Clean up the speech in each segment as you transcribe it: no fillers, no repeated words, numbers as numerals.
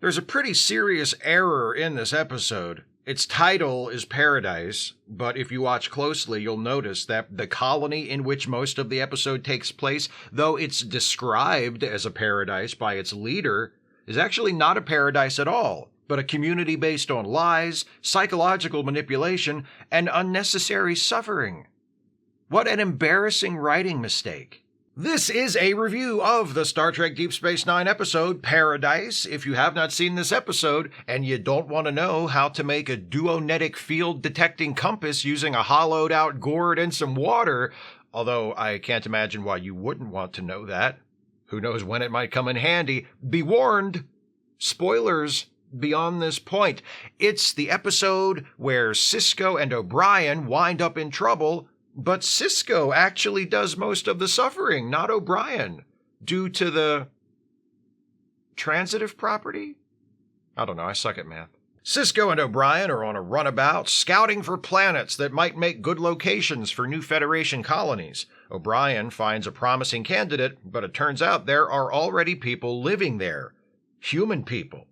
There's a pretty serious error in this episode. Its title is Paradise, but if you watch closely, you'll notice that the colony in which most of the episode takes place, though it's described as a paradise by its leader, is actually not a paradise at all, but a community based on lies, psychological manipulation, and unnecessary suffering. What an embarrassing writing mistake. This is a review of the Star Trek Deep Space Nine episode, Paradise. If you have not seen this episode, and you don't want to know how to make a duonetic field detecting compass using a hollowed out gourd and some water, although I can't imagine why you wouldn't want to know that. Who knows when it might come in handy. Be warned. Spoilers beyond this point. It's the episode where Cisco and O'Brien wind up in trouble, but Cisco actually does most of the suffering, not O'Brien, due to the transitive property? I don't know, I suck at math. Cisco and O'Brien are on a runabout, scouting for planets that might make good locations for new Federation colonies. O'Brien finds a promising candidate, but it turns out there are already people living there. Human people.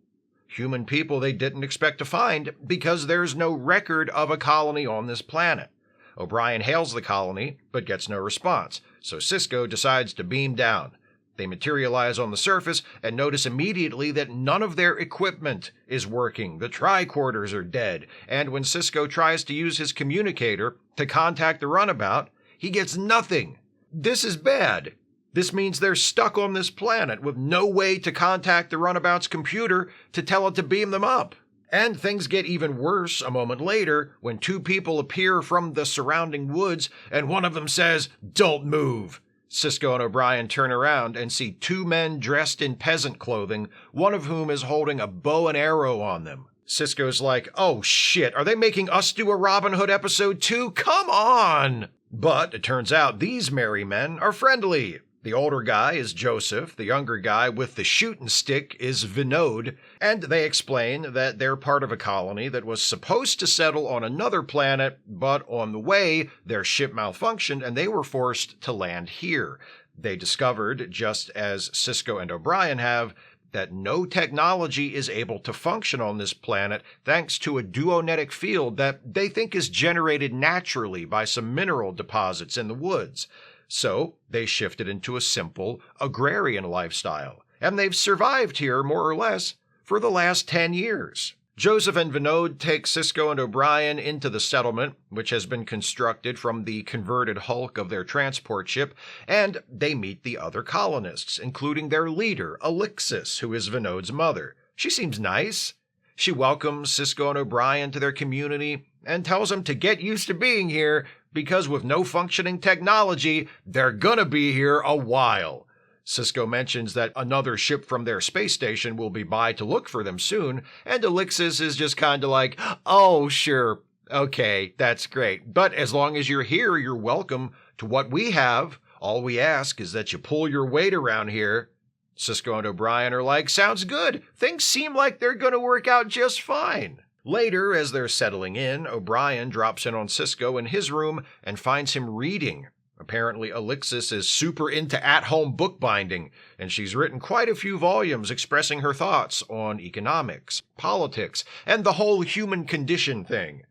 Human people they didn't expect to find because there's no record of a colony on this planet. O'Brien hails the colony, but gets no response, so Cisco decides to beam down. They materialize on the surface and notice immediately that none of their equipment is working. The tricorders are dead, and when Cisco tries to use his communicator to contact the runabout, he gets nothing. This is bad. This means they're stuck on this planet with no way to contact the runabout's computer to tell it to beam them up. And things get even worse a moment later when two people appear from the surrounding woods and one of them says, "Don't move." Cisco and O'Brien turn around and see two men dressed in peasant clothing, one of whom is holding a bow and arrow on them. Cisco's like, "Oh shit, are they making us do a Robin Hood episode too? Come on!" But it turns out these merry men are friendly. The older guy is Joseph, the younger guy with the shooting stick is Vinod, and they explain that they're part of a colony that was supposed to settle on another planet, but on the way, their ship malfunctioned and they were forced to land here. They discovered, just as Cisco and O'Brien have, that no technology is able to function on this planet thanks to a duonetic field that they think is generated naturally by some mineral deposits in the woods. So they shifted into a simple agrarian lifestyle, and they've survived here more or less for the last 10 years. Joseph and Vinod take Cisco and O'Brien into the settlement, which has been constructed from the converted hulk of their transport ship, and they meet the other colonists, including their leader, Alixis, who is Vinod's mother. She seems nice. She welcomes Cisco and O'Brien to their community and tells them to get used to being here because with no functioning technology, they're gonna be here a while. Cisco mentions that another ship from their space station will be by to look for them soon, and Alixis is just kinda like, "Oh, sure, okay, that's great. But as long as you're here, you're welcome to what we have. All we ask is that you pull your weight around here." Cisco and O'Brien are like, "Sounds good. Things seem like they're gonna work out just fine." Later, as they're settling in, O'Brien drops in on Cisco in his room and finds him reading. Apparently, Alixis is super into at-home bookbinding, and she's written quite a few volumes expressing her thoughts on economics, politics, and the whole human condition thing.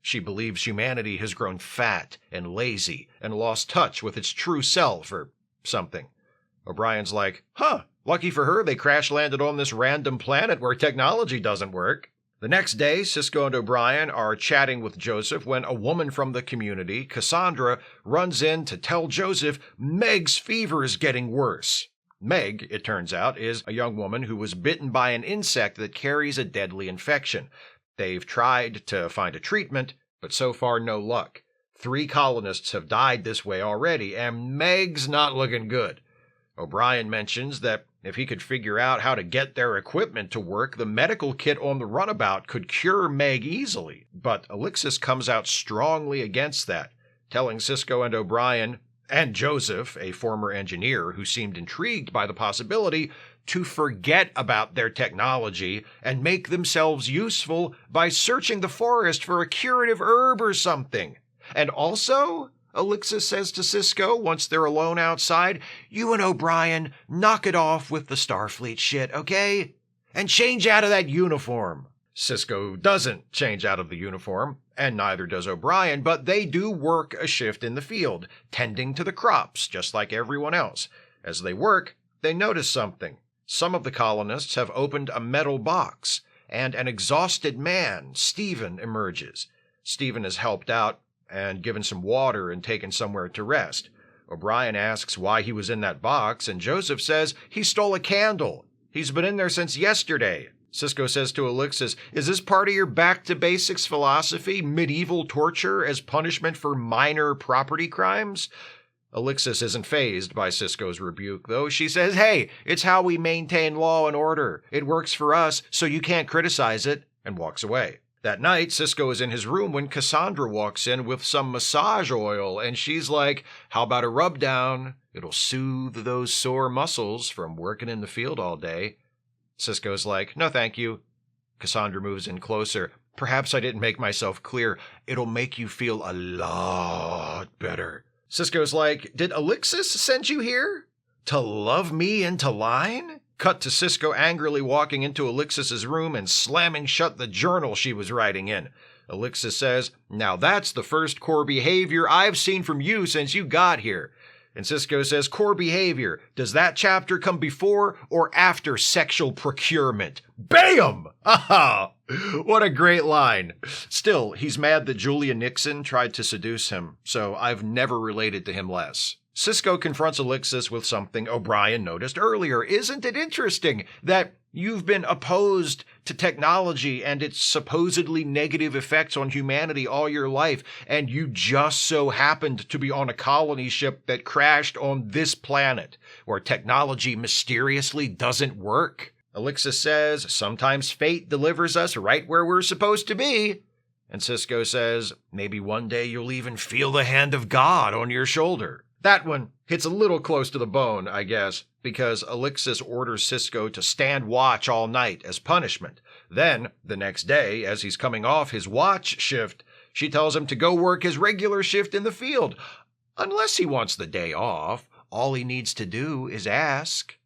She believes humanity has grown fat and lazy and lost touch with its true self or something. O'Brien's like, lucky for her they crash-landed on this random planet where technology doesn't work. The next day, Cisco and O'Brien are chatting with Joseph when a woman from the community, Cassandra, runs in to tell Joseph Meg's fever is getting worse. Meg, it turns out, is a young woman who was bitten by an insect that carries a deadly infection. They've tried to find a treatment, but so far no luck. 3 colonists have died this way already, and Meg's not looking good. O'Brien mentions that if he could figure out how to get their equipment to work, the medical kit on the runabout could cure Meg easily. But Alixis comes out strongly against that, telling Cisco and O'Brien, and Joseph, a former engineer who seemed intrigued by the possibility, to forget about their technology and make themselves useful by searching the forest for a curative herb or something. And also, Alixis says to Cisco once they're alone outside, "You and O'Brien, knock it off with the Starfleet shit, okay? and change out of that uniform. Cisco doesn't change out of the uniform, and neither does O'Brien, but they do work a shift in the field, tending to the crops, just like everyone else. As they work, they notice something. Some of the colonists have opened a metal box, and an exhausted man, Stephen, emerges. Stephen is helped out and given some water and taken somewhere to rest. O'Brien asks why he was in that box, and Joseph says he stole a candle. He's been in there since yesterday. Cisco says to Alixis, "Is this part of your back-to-basics philosophy, medieval torture as punishment for minor property crimes?" Alixis isn't fazed by Cisco's rebuke, though. She says, "Hey, it's how we maintain law and order. It works for us, so you can't criticize it," and walks away. That night, Cisco is in his room when Cassandra walks in with some massage oil, and she's like, "How about a rub down? It'll soothe those sore muscles from working in the field all day." Cisco's like, "No, thank you." Cassandra moves in closer. "Perhaps I didn't make myself clear. It'll make you feel a lot better." Cisco's like, "Did Alixis send you here? To love me into line?" Cut to Cisco angrily walking into Alixis's room and slamming shut the journal she was writing in. Alixis says, "Now that's the first core behavior I've seen from you since you got here." And Cisco says, "Core behavior, does that chapter come before or after sexual procurement?" Bam! Aha! What a great line. Still, he's mad that Julia Nixon tried to seduce him, so I've never related to him less. Cisco confronts Alixis with something O'Brien noticed earlier. "Isn't it interesting that you've been opposed to technology and its supposedly negative effects on humanity all your life, and you just so happened to be on a colony ship that crashed on this planet, where technology mysteriously doesn't work?" Alixis says, "Sometimes fate delivers us right where we're supposed to be." And Cisco says, "Maybe one day you'll even feel the hand of God on your shoulder." That one hits a little close to the bone, I guess, because Alixis orders Cisco to stand watch all night as punishment. Then, the next day, as he's coming off his watch shift, she tells him to go work his regular shift in the field. Unless he wants the day off, all he needs to do is ask.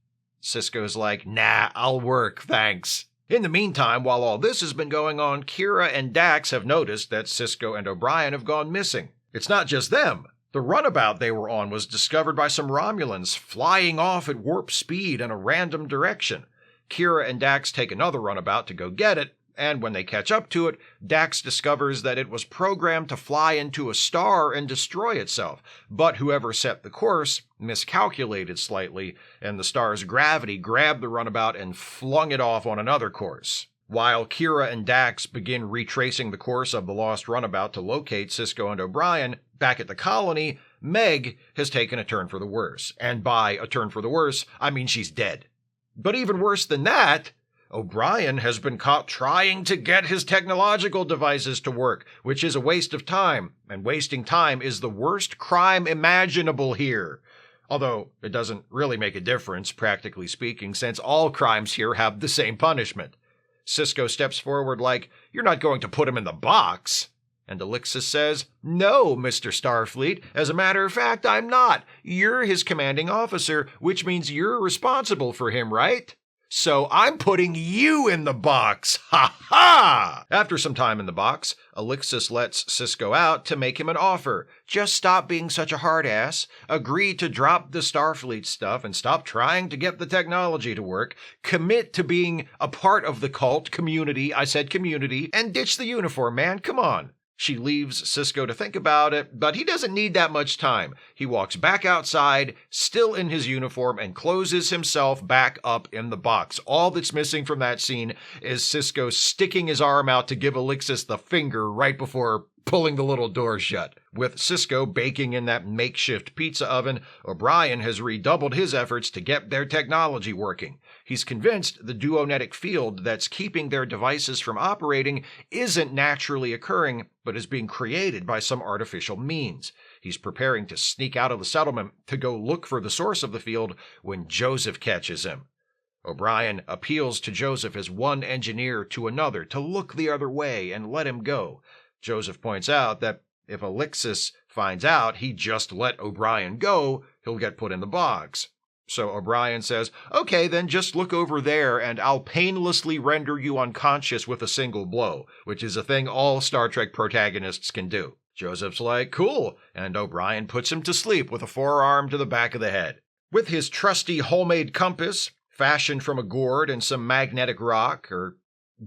Cisco's like, "Nah, I'll work, thanks." In the meantime, while all this has been going on, Kira and Dax have noticed that Cisco and O'Brien have gone missing. It's not just them. The runabout they were on was discovered by some Romulans flying off at warp speed in a random direction. Kira and Dax take another runabout to go get it, and when they catch up to it, Dax discovers that it was programmed to fly into a star and destroy itself. But whoever set the course miscalculated slightly, and the star's gravity grabbed the runabout and flung it off on another course. While Kira and Dax begin retracing the course of the lost runabout to locate Cisco and O'Brien, back at the colony, Meg has taken a turn for the worse. And by a turn for the worse, I mean she's dead. But even worse than that, O'Brien has been caught trying to get his technological devices to work, which is a waste of time, and wasting time is the worst crime imaginable here. Although it doesn't really make a difference, practically speaking, since all crimes here have the same punishment. Cisco steps forward like, "You're not going to put him in the box." And Alixis says, "No, Mr. Starfleet. As a matter of fact, I'm not. You're his commanding officer, which means you're responsible for him, right? So I'm putting you in the box. Ha ha!" After some time in the box, Alixis lets Cisco out to make him an offer. Just stop being such a hard ass, agree to drop the Starfleet stuff and stop trying to get the technology to work, commit to being a part of the cult community, I said community, and ditch the uniform, man, come on. She leaves Cisco to think about it, but he doesn't need that much time. He walks back outside, still in his uniform, and closes himself back up in the box. All that's missing from that scene is Cisco sticking his arm out to give Alixis the finger right before pulling the little door shut. With Cisco baking in that makeshift pizza oven, O'Brien has redoubled his efforts to get their technology working. He's convinced the duonetic field that's keeping their devices from operating isn't naturally occurring, but is being created by some artificial means. He's preparing to sneak out of the settlement to go look for the source of the field when Joseph catches him. O'Brien appeals to Joseph as one engineer to another to look the other way and let him go. Joseph points out that if Alixis finds out he just let O'Brien go, he'll get put in the box. So O'Brien says, okay, then just look over there and I'll painlessly render you unconscious with a single blow, which is a thing all Star Trek protagonists can do. Joseph's like, cool, and O'Brien puts him to sleep with a forearm to the back of the head. With his trusty homemade compass, fashioned from a gourd and some magnetic rock, or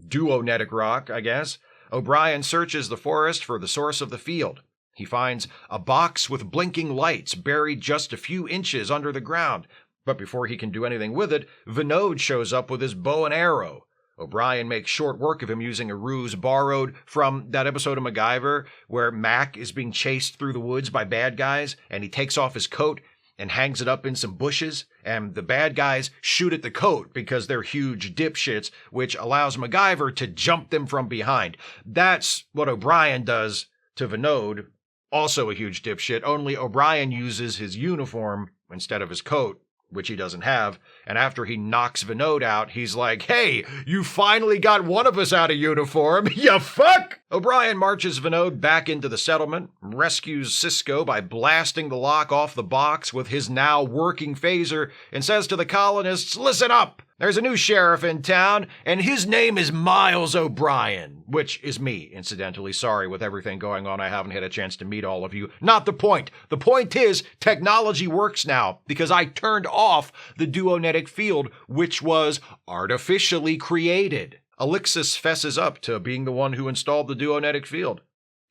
duonetic rock, I guess, O'Brien searches the forest for the source of the field. He finds a box with blinking lights buried just a few inches under the ground, but before he can do anything with it, Vinod shows up with his bow and arrow. O'Brien makes short work of him using a ruse borrowed from that episode of MacGyver where Mac is being chased through the woods by bad guys, and he takes off his coat and hangs it up in some bushes, and the bad guys shoot at the coat because they're huge dipshits, which allows MacGyver to jump them from behind. That's what O'Brien does to Vinod, also a huge dipshit, only O'Brien uses his uniform instead of his coat, which he doesn't have, and after he knocks Vinod out, he's like, hey, you finally got one of us out of uniform, you fuck! O'Brien marches Vinod back into the settlement, rescues Cisco by blasting the lock off the box with his now working phaser, and says to the colonists, listen up! There's a new sheriff in town, and his name is Miles O'Brien, which is me, incidentally. Sorry, with everything going on, I haven't had a chance to meet all of you. Not the point. The point is, technology works now, because I turned off the duonetic field, which was artificially created. Alixis fesses up to being the one who installed the duonetic field.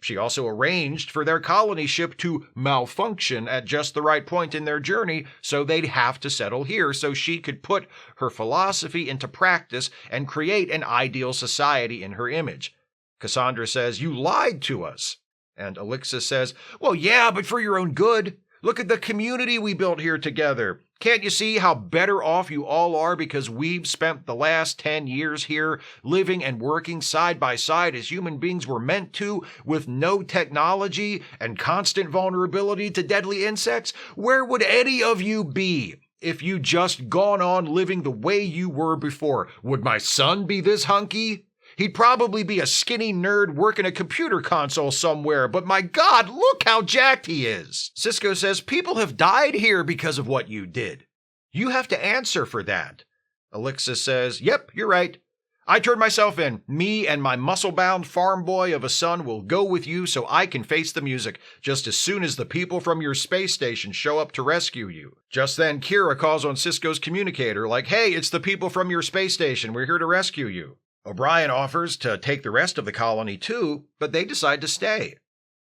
She also arranged for their colony ship to malfunction at just the right point in their journey, so they'd have to settle here so she could put her philosophy into practice and create an ideal society in her image. Cassandra says, you lied to us. And Alixis says, well, yeah, but for your own good. Look at the community we built here together. Can't you see how better off you all are because we've spent the last 10 years here living and working side by side as human beings were meant to, with no technology and constant vulnerability to deadly insects? Where would any of you be if you just gone on living the way you were before? Would my son be this hunky? He'd probably be a skinny nerd working a computer console somewhere, but my God, look how jacked he is. Cisco says, people have died here because of what you did. You have to answer for that. Alixis says, yep, you're right. I turned myself in. Me and my muscle-bound farm boy of a son will go with you so I can face the music just as soon as the people from your space station show up to rescue you. Just then, Kira calls on Cisco's communicator like, hey, it's the people from your space station. We're here to rescue you. O'Brien offers to take the rest of the colony too, but they decide to stay.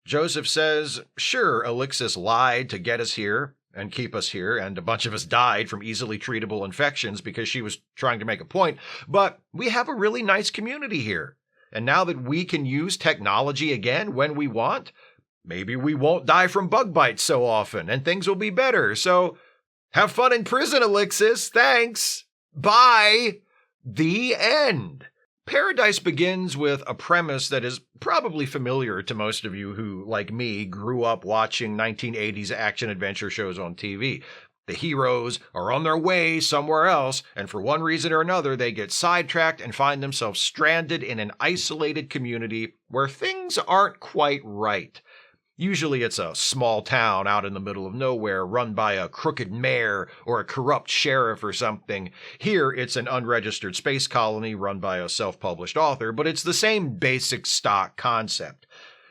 Joseph says, sure, Alixis lied to get us here and keep us here, and a bunch of us died from easily treatable infections because she was trying to make a point, but we have a really nice community here. And now that we can use technology again when we want, maybe we won't die from bug bites so often, and things will be better. So have fun in prison, Alixis. Thanks. Bye. The end. Paradise begins with a premise that is probably familiar to most of you who, like me, grew up watching 1980s action-adventure shows on TV. The heroes are on their way somewhere else, and for one reason or another, they get sidetracked and find themselves stranded in an isolated community where things aren't quite right. Usually it's a small town out in the middle of nowhere run by a crooked mayor or a corrupt sheriff or something. Here it's an unregistered space colony run by a self-published author, but it's the same basic stock concept.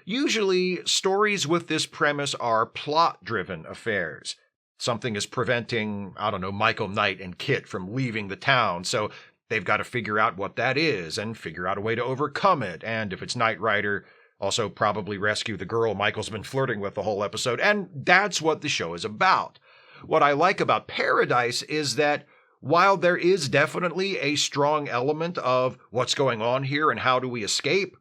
Usually stories with this premise are plot-driven affairs. Something is preventing, Michael Knight and Kit from leaving the town, so they've got to figure out what that is and figure out a way to overcome it, and if it's Knight Rider, also probably rescue the girl Michael's been flirting with the whole episode, and that's what the show is about. What I like about Paradise is that while there is definitely a strong element of what's going on here and how do we escape,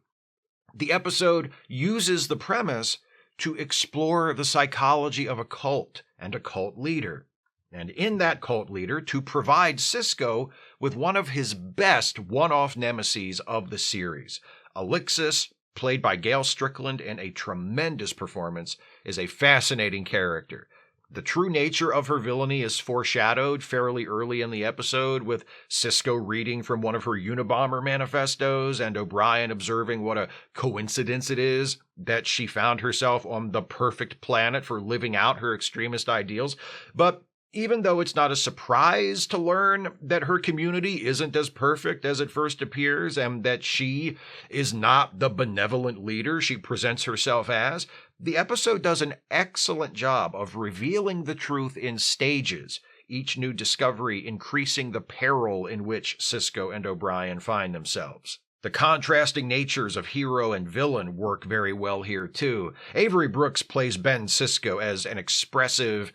the episode uses the premise to explore the psychology of a cult and a cult leader. And in that cult leader, to provide Cisco with one of his best one-off nemeses of the series. Alixis, played by Gail Strickland in a tremendous performance, is a fascinating character. The true nature of her villainy is foreshadowed fairly early in the episode, with Cisco reading from one of her Unabomber manifestos and O'Brien observing what a coincidence it is that she found herself on the perfect planet for living out her extremist ideals. But Even though it's not a surprise to learn that her community isn't as perfect as it first appears and that she is not the benevolent leader she presents herself as, the episode does an excellent job of revealing the truth in stages, each new discovery increasing the peril in which Cisco and O'Brien find themselves. The contrasting natures of hero and villain work very well here, too. Avery Brooks plays Ben Cisco as an expressive,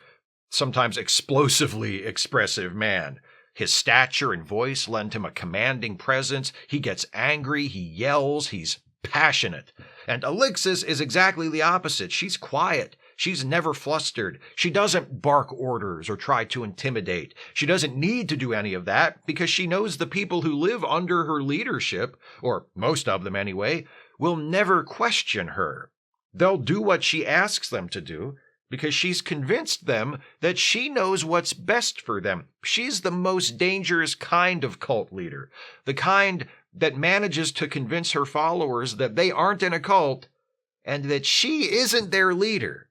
sometimes explosively expressive man. His stature and voice lend him a commanding presence. He gets angry, he yells, he's passionate. And Alixis is exactly the opposite. She's quiet. She's never flustered. She doesn't bark orders or try to intimidate. She doesn't need to do any of that because she knows the people who live under her leadership, or most of them anyway, will never question her. They'll do what she asks them to do because she's convinced them that she knows what's best for them. She's the most dangerous kind of cult leader, the kind that manages to convince her followers that they aren't in a cult and that she isn't their leader.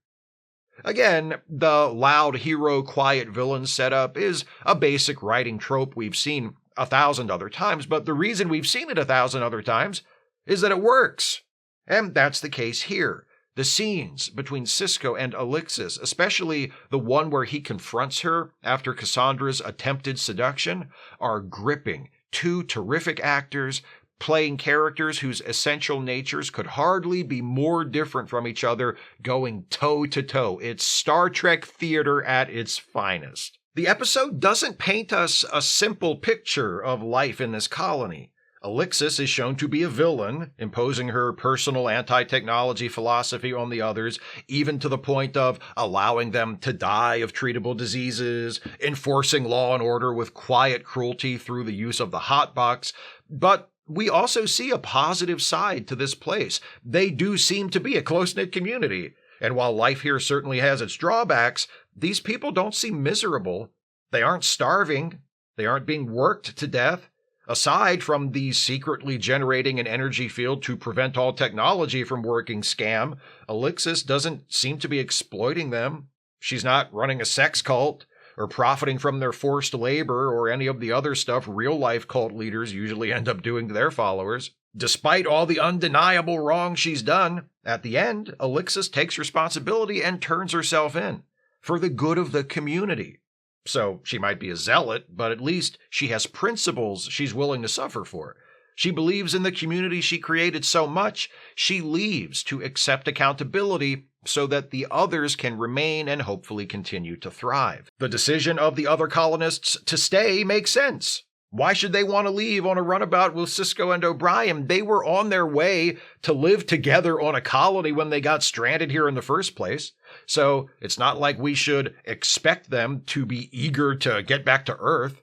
Again, the loud hero, quiet villain setup is a basic writing trope we've seen 1,000 other times, but the reason we've seen it 1,000 other times is that it works. And that's the case here. The scenes between Cisco and Alixis, especially the one where he confronts her after Cassandra's attempted seduction, are gripping. Two terrific actors playing characters whose essential natures could hardly be more different from each other, going toe-to-toe. It's Star Trek theater at its finest. The episode doesn't paint us a simple picture of life in this colony. Alixis is shown to be a villain, imposing her personal anti-technology philosophy on the others, even to the point of allowing them to die of treatable diseases, enforcing law and order with quiet cruelty through the use of the hotbox. But we also see a positive side to this place. They do seem to be a close-knit community. And while life here certainly has its drawbacks, these people don't seem miserable. They aren't starving. They aren't being worked to death. Aside from the secretly generating an energy field to prevent all technology from working scam, Alixis doesn't seem to be exploiting them. She's not running a sex cult or profiting from their forced labor or any of the other stuff real-life cult leaders usually end up doing to their followers. Despite all the undeniable wrong she's done, at the end, Alixis takes responsibility and turns herself in for the good of the community. So she might be a zealot, but at least she has principles she's willing to suffer for. She believes in the community she created so much, she leaves to accept accountability so that the others can remain and hopefully continue to thrive. The decision of the other colonists to stay makes sense. Why should they want to leave on a runabout with Cisco and O'Brien? They were on their way to live together on a colony when they got stranded here in the first place. So it's not like we should expect them to be eager to get back to Earth.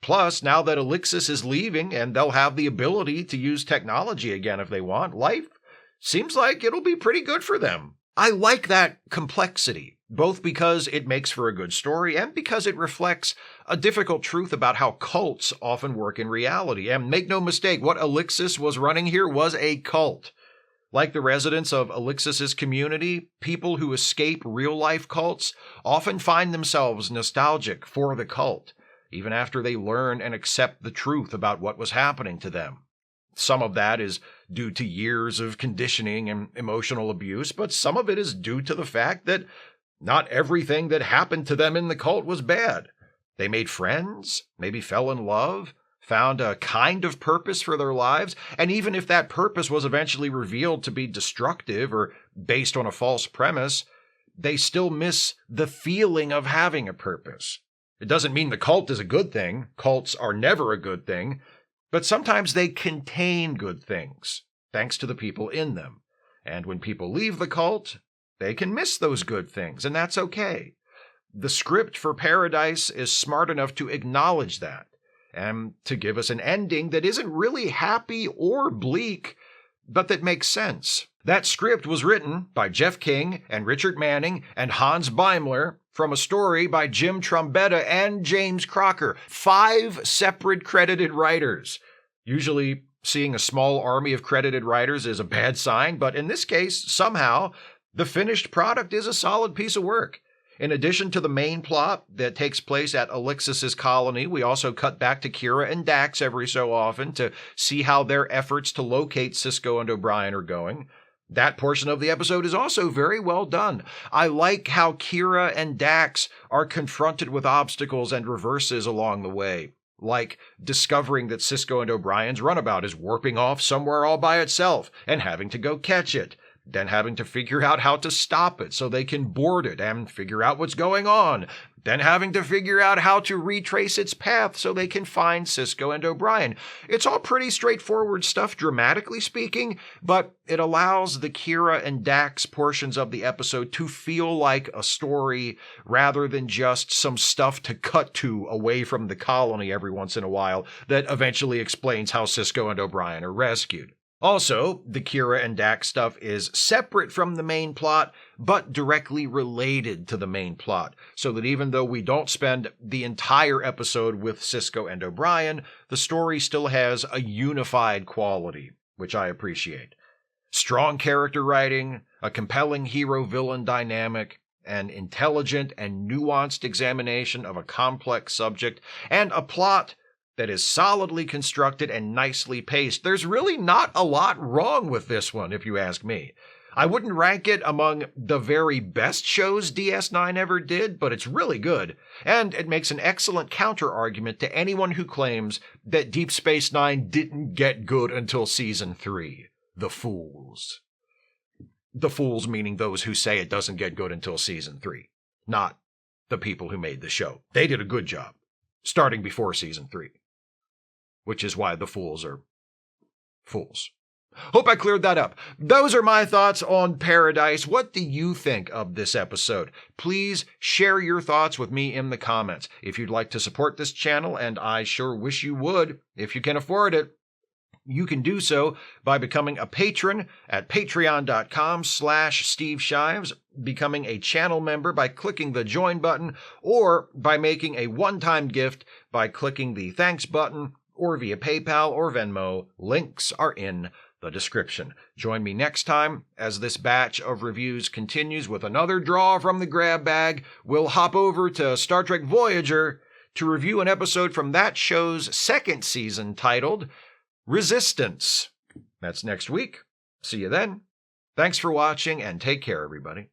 Plus, now that Alixis is leaving and they'll have the ability to use technology again if they want, life seems like it'll be pretty good for them. I like that complexity, both because it makes for a good story and because it reflects a difficult truth about how cults often work in reality. And make no mistake, what Alixis was running here was a cult. Like the residents of Alixis's community, people who escape real-life cults often find themselves nostalgic for the cult, even after they learn and accept the truth about what was happening to them. Some of that is due to years of conditioning and emotional abuse, but some of it is due to the fact that not everything that happened to them in the cult was bad. They made friends, maybe fell in love, found a kind of purpose for their lives, and even if that purpose was eventually revealed to be destructive or based on a false premise, they still miss the feeling of having a purpose. It doesn't mean the cult is a good thing. Cults are never a good thing. But sometimes they contain good things, thanks to the people in them. And when people leave the cult, they can miss those good things, and that's okay. The script for Paradise is smart enough to acknowledge that, and to give us an ending that isn't really happy or bleak, but that makes sense. That script was written by Jeff King and Richard Manning and Hans Beimler from a story by Jim Trombetta and James Crocker. 5 separate credited writers. Usually, seeing a small army of credited writers is a bad sign, but in this case, somehow, the finished product is a solid piece of work. In addition to the main plot that takes place at Alixis' colony, we also cut back to Kira and Dax every so often to see how their efforts to locate Cisco and O'Brien are going. That portion of the episode is also very well done. I like how Kira and Dax are confronted with obstacles and reverses along the way, like discovering that Cisco and O'Brien's runabout is warping off somewhere all by itself and having to go catch it, then having to figure out how to stop it so they can board it and figure out what's going on, then having to figure out how to retrace its path so they can find Cisco and O'Brien. It's all pretty straightforward stuff, dramatically speaking, but it allows the Kira and Dax portions of the episode to feel like a story rather than just some stuff to cut to away from the colony every once in a while that eventually explains how Cisco and O'Brien are rescued. Also, the Kira and Dax stuff is separate from the main plot, but directly related to the main plot, so that even though we don't spend the entire episode with Cisco and O'Brien, the story still has a unified quality, which I appreciate. Strong character writing, a compelling hero-villain dynamic, an intelligent and nuanced examination of a complex subject, and a plot that is solidly constructed and nicely paced. There's really not a lot wrong with this one, if you ask me. I wouldn't rank it among the very best shows DS9 ever did, but it's really good, and it makes an excellent counter-argument to anyone who claims that Deep Space Nine didn't get good until Season 3. The fools. The fools meaning those who say it doesn't get good until Season 3, not the people who made the show. They did a good job, starting before Season 3. Which is why the fools are fools. Hope I cleared that up. Those are my thoughts on Paradise. What do you think of this episode? Please share your thoughts with me in the comments. If you'd like to support this channel, and I sure wish you would, if you can afford it, you can do so by becoming a patron at patreon.com/Steve Shives, becoming a channel member by clicking the join button, or by making a one-time gift by clicking the thanks button, or via PayPal or Venmo. Links are in the description. Join me next time as this batch of reviews continues with another draw from the grab bag. We'll hop over to Star Trek Voyager to review an episode from that show's second season titled Resistance. That's next week. See you then. Thanks for watching and take care, everybody.